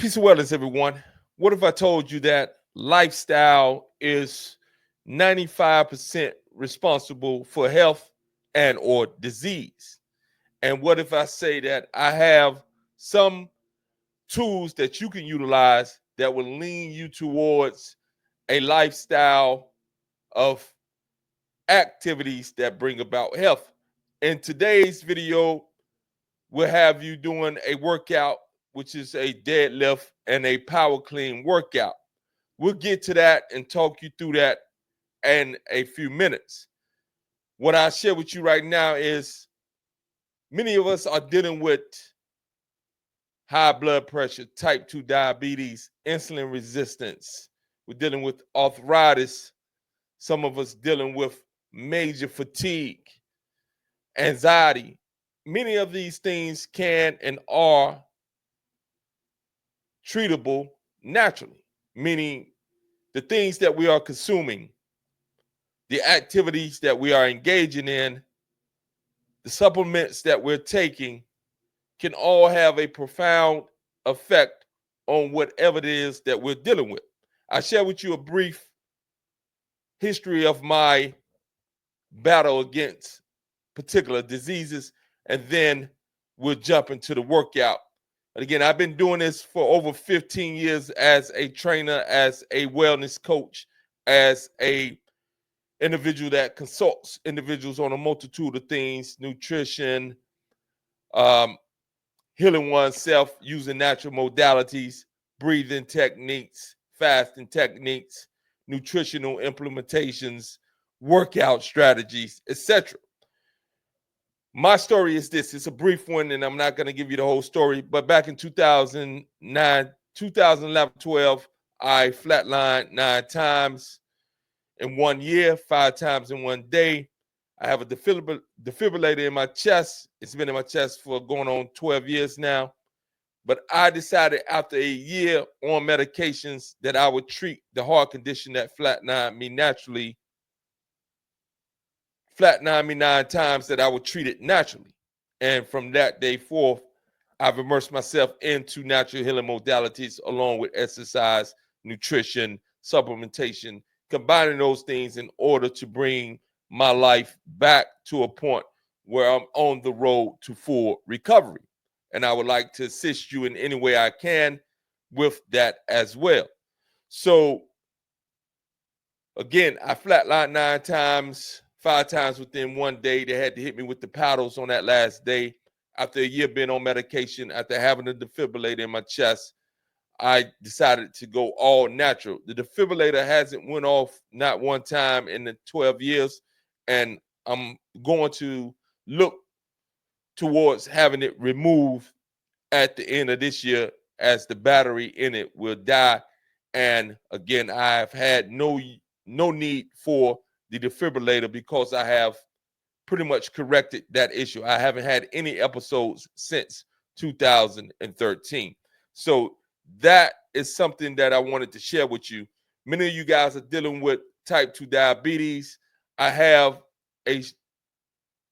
Peace and wellness, everyone. What if I told you that lifestyle is 95% responsible for health and or disease? And what if I say that I have some tools that you can utilize that will lean you towards a lifestyle of activities that bring about health? In today's video, we'll have you doing a workout, which is a deadlift and a power clean workout. We'll get to that and talk you through that in a few minutes. What I share with you right now is many of us are dealing with high blood pressure, type 2 diabetes, insulin resistance. We're dealing with arthritis. Some of us dealing with major fatigue, anxiety. Many of these things can and are treatable naturally, meaning the things that we are consuming, the activities that we are engaging in, the supplements that we're taking can all have a profound effect on whatever it is that we're dealing with. I share with you a brief history of my battle against particular diseases, and then we'll jump into the workout. And again, I've been doing this for over 15 years as a trainer, as a wellness coach, as a individual that consults individuals on a multitude of things, nutrition, healing oneself using natural modalities, breathing techniques, fasting techniques, nutritional implementations, workout strategies, etc. My story is this. It's a brief one, and I'm not going to give you the whole story. But back in 2009, 2011, 12, I flatlined 9 times in 1 year, 5 times in 1 day. I have a defibrillator in my chest. It's been in my chest for going on 12 years now. But I decided after a year on medications that I would treat the heart condition that flatlined me naturally. Flatlined me 9 times, that I would treat it naturally. And from that day forth, I've immersed myself into natural healing modalities along with exercise, nutrition, supplementation, combining those things in order to bring my life back to a point where I'm on the road to full recovery. And I would like to assist you in any way I can with that as well. So again, I flatlined 9 times, 5 times within 1 day. They had to hit me with the paddles on that last day. After a year being on medication, after having a defibrillator in my chest, I decided to go all natural. The defibrillator hasn't went off not one time in the 12 years, and I'm going to look towards having it removed at the end of this year, as the battery in it will die. And again, I've had no need for the defibrillator because I have pretty much corrected that issue. I haven't had any episodes since 2013. So that is something that I wanted to share with you. Many of you guys are dealing with type 2 diabetes. I have a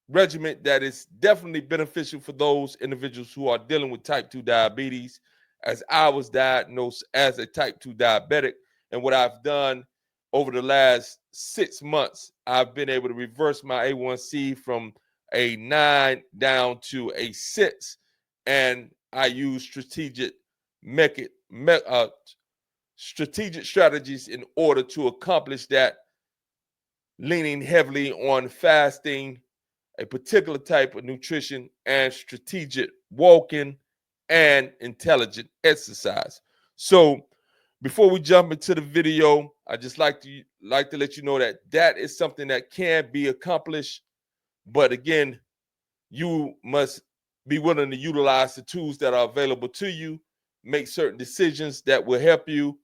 regimen that is definitely beneficial for those individuals who are dealing with type 2 diabetes, as I was diagnosed as a type 2 diabetic. And what I've done over the last 6 months, I've been able to reverse my A1C from a 9 down to a 6. And I use strategic strategies in order to accomplish that, leaning heavily on fasting, a particular type of nutrition, and strategic walking and intelligent exercise. So before we jump into the video, I just like to let you know that that is something that can be accomplished. But again, you must be willing to utilize the tools that are available to you, make certain decisions that will help you.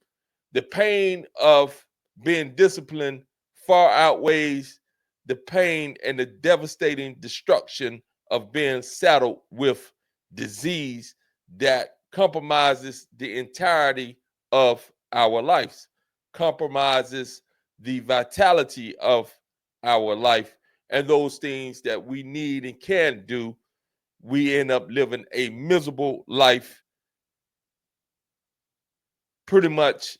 The pain of being disciplined far outweighs the pain and the devastating destruction of being saddled with disease that compromises the entirety of our lives, compromises the vitality of our life, and those things that we need and can do. We end up living a miserable life pretty much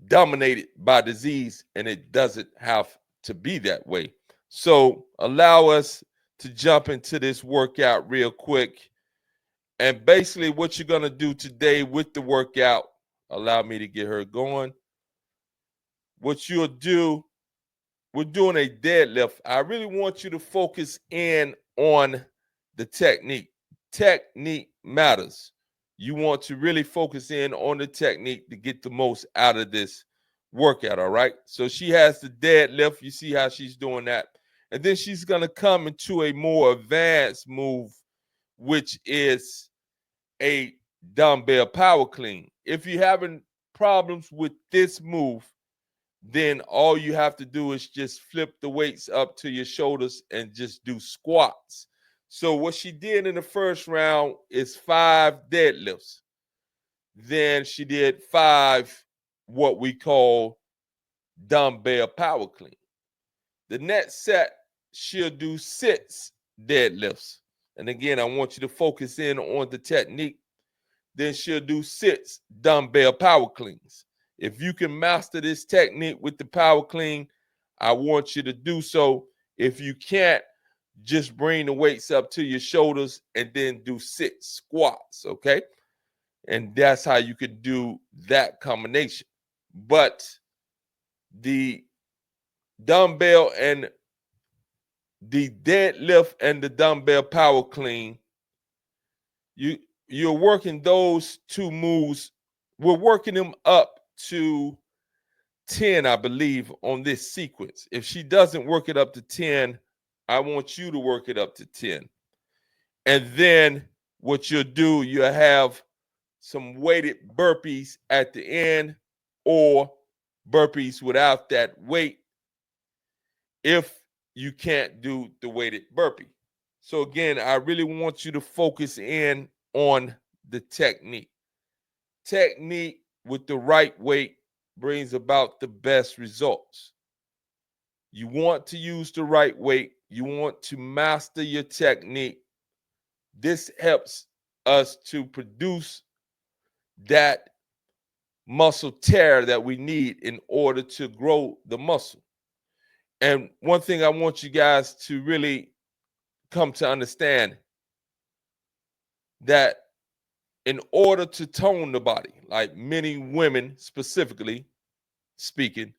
dominated by disease, and it doesn't have to be that way. So allow us to jump into this workout real quick. And basically what you're going to do today with the workout, allow me to get her going. What you'll do, we're doing a deadlift. I really want you to focus in on the technique. Technique matters. You want to really focus in on the technique to get the most out of this workout, all right? So she has the deadlift. You see how she's doing that. And then she's going to come into a more advanced move, which is a dumbbell power clean. If you're having problems with this move, then all you have to do is just flip the weights up to your shoulders and just do squats. So what she did in the first round is 5 deadlifts. Then she did 5 what we call dumbbell power clean. The next set, she'll do 6 deadlifts. And again, I want you to focus in on the technique. Then she'll do 6 dumbbell power cleans. If you can master this technique with the power clean, I want you to do so. If you can't, just bring the weights up to your shoulders and then do 6 squats, okay? And that's how you could do that combination. But the dumbbell and the deadlift and the dumbbell power clean, you're working those 2 moves. We're working them up to 10, I believe, on this sequence. If she doesn't work it up to 10, I want you to work it up to 10. And then what you'll do, you'll have some weighted burpees at the end, or burpees without that weight if you can't do the weighted burpee. So again, I really want you to focus in on the technique. Technique with the right weight brings about the best results. You want to use the right weight. You want to master your technique. This helps us to produce that muscle tear that we need in order to grow the muscle. And one thing I want you guys to really come to understand, that in order to tone the body, like many women specifically speaking,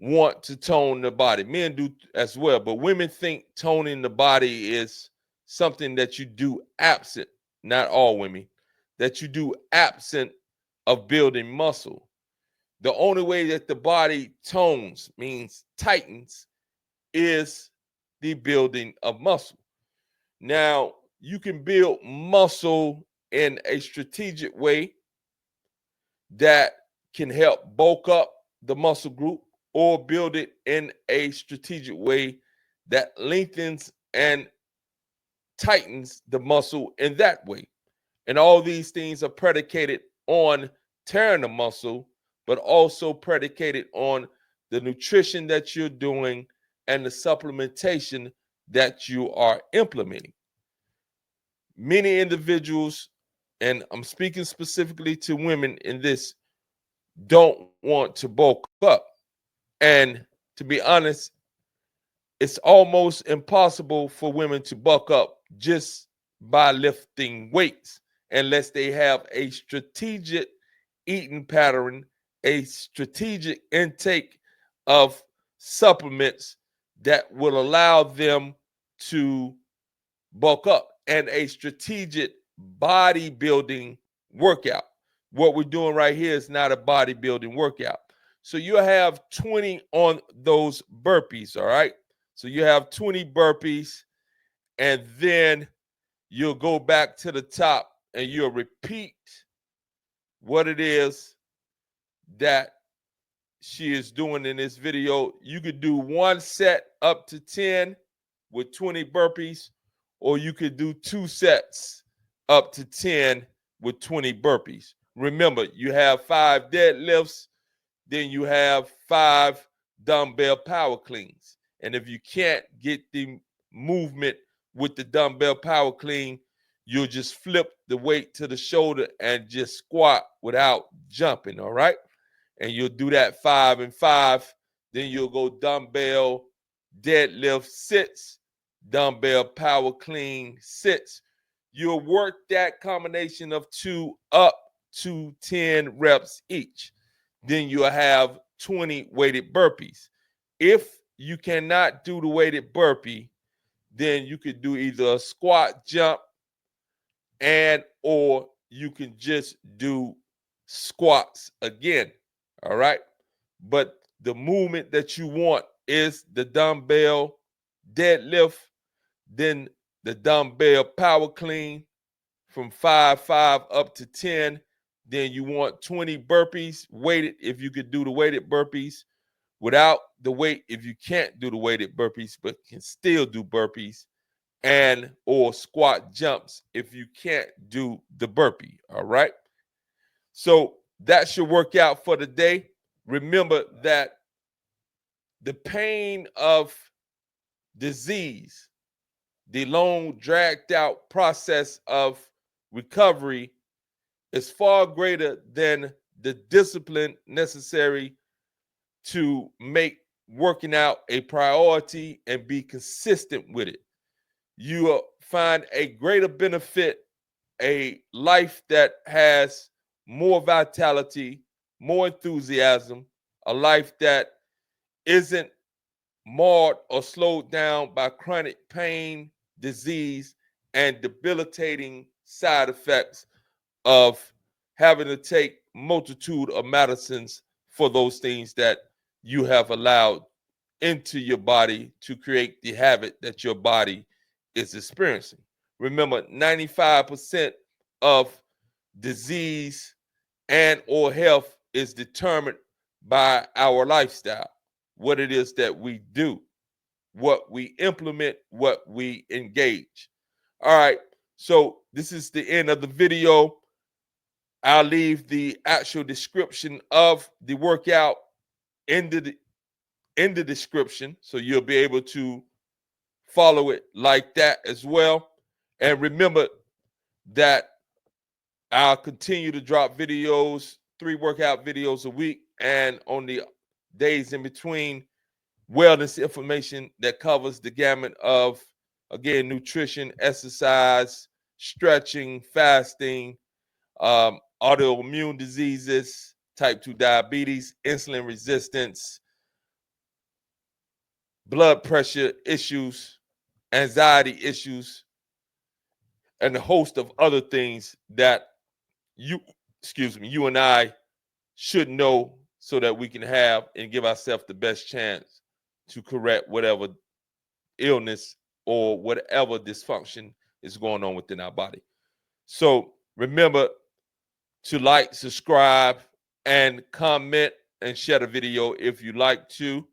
want to tone the body. Men do as well, but women think toning the body is something that you do absent, not all women, that you do absent of building muscle. The only way that the body tones, means tightens, is the building of muscle. Now, you can build muscle in a strategic way that can help bulk up the muscle group, or build it in a strategic way that lengthens and tightens the muscle in that way. And all these things are predicated on tearing the muscle, but also predicated on the nutrition that you're doing and the supplementation that you are implementing. Many individuals, and I'm speaking specifically to women in this, don't want to bulk up. And to be honest, it's almost impossible for women to bulk up just by lifting weights unless they have a strategic eating pattern, a strategic intake of supplements that will allow them to bulk up, and a strategic bodybuilding workout. What we're doing right here is not a bodybuilding workout. So you have 20 on those burpees, all right? So you have 20 burpees, and then you'll go back to the top and you'll repeat what it is that she is doing in this video. You could do 1 set up to 10 with 20 burpees, or you could do 2 sets up to 10 with 20 burpees. Remember, you have 5 deadlifts, then you have 5 dumbbell power cleans. And if you can't get the movement with the dumbbell power clean, you'll just flip the weight to the shoulder and just squat without jumping, all right? And you'll do that 5 and 5. Then you'll go dumbbell deadlift sits, dumbbell power clean sits. You'll work that combination of 2 up to 10 reps each. Then you'll have 20 weighted burpees. If you cannot do the weighted burpee, then you could do either a squat jump and or you can just do squats again. All right. But the movement that you want is the dumbbell deadlift, then the dumbbell power clean from 5 up to 10. Then you want 20 burpees weighted if you could do the weighted burpees. Without the weight, if you can't do the weighted burpees but can still do burpees, and or squat jumps if you can't do the burpee. All right. So that's your workout for the day. Remember that the pain of disease, the long dragged out process of recovery is far greater than the discipline necessary to make working out a priority and be consistent with it. You will find a greater benefit, a life that has more vitality, more enthusiasm, a life that isn't marred or slowed down by chronic pain, disease, and debilitating side effects of having to take multitude of medicines for those things that you have allowed into your body to create the habit that your body is experiencing. Remember, 95% of disease and or health is determined by our lifestyle, what it is that we do, what we implement, what we engage. All right, so this is the end of the video. I'll leave the actual description of the workout in the description, so you'll be able to follow it like that as well. And remember that I'll continue to drop videos, 3 workout videos a week, and on the days in between, wellness information that covers the gamut of, again, nutrition, exercise, stretching, fasting, autoimmune diseases, type 2 diabetes, insulin resistance, blood pressure issues, anxiety issues, and a host of other things that you and I should know so that we can have and give ourselves the best chance to correct whatever illness or whatever dysfunction is going on within our body. So remember to like, subscribe, and comment and share the video if you like to.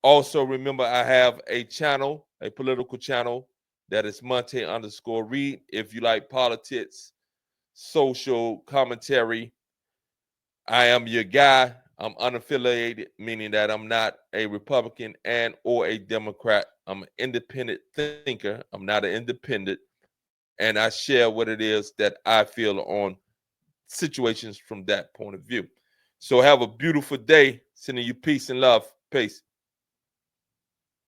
Also, remember I have a channel, a political channel, that is Monte_Reid. If you like politics, social commentary, I am your guy. I'm unaffiliated, meaning that I'm not a Republican and or a Democrat. I'm an independent thinker. I'm not an independent. And I share what it is that I feel on situations from that point of view. So have a beautiful day. Sending you peace and love. Peace.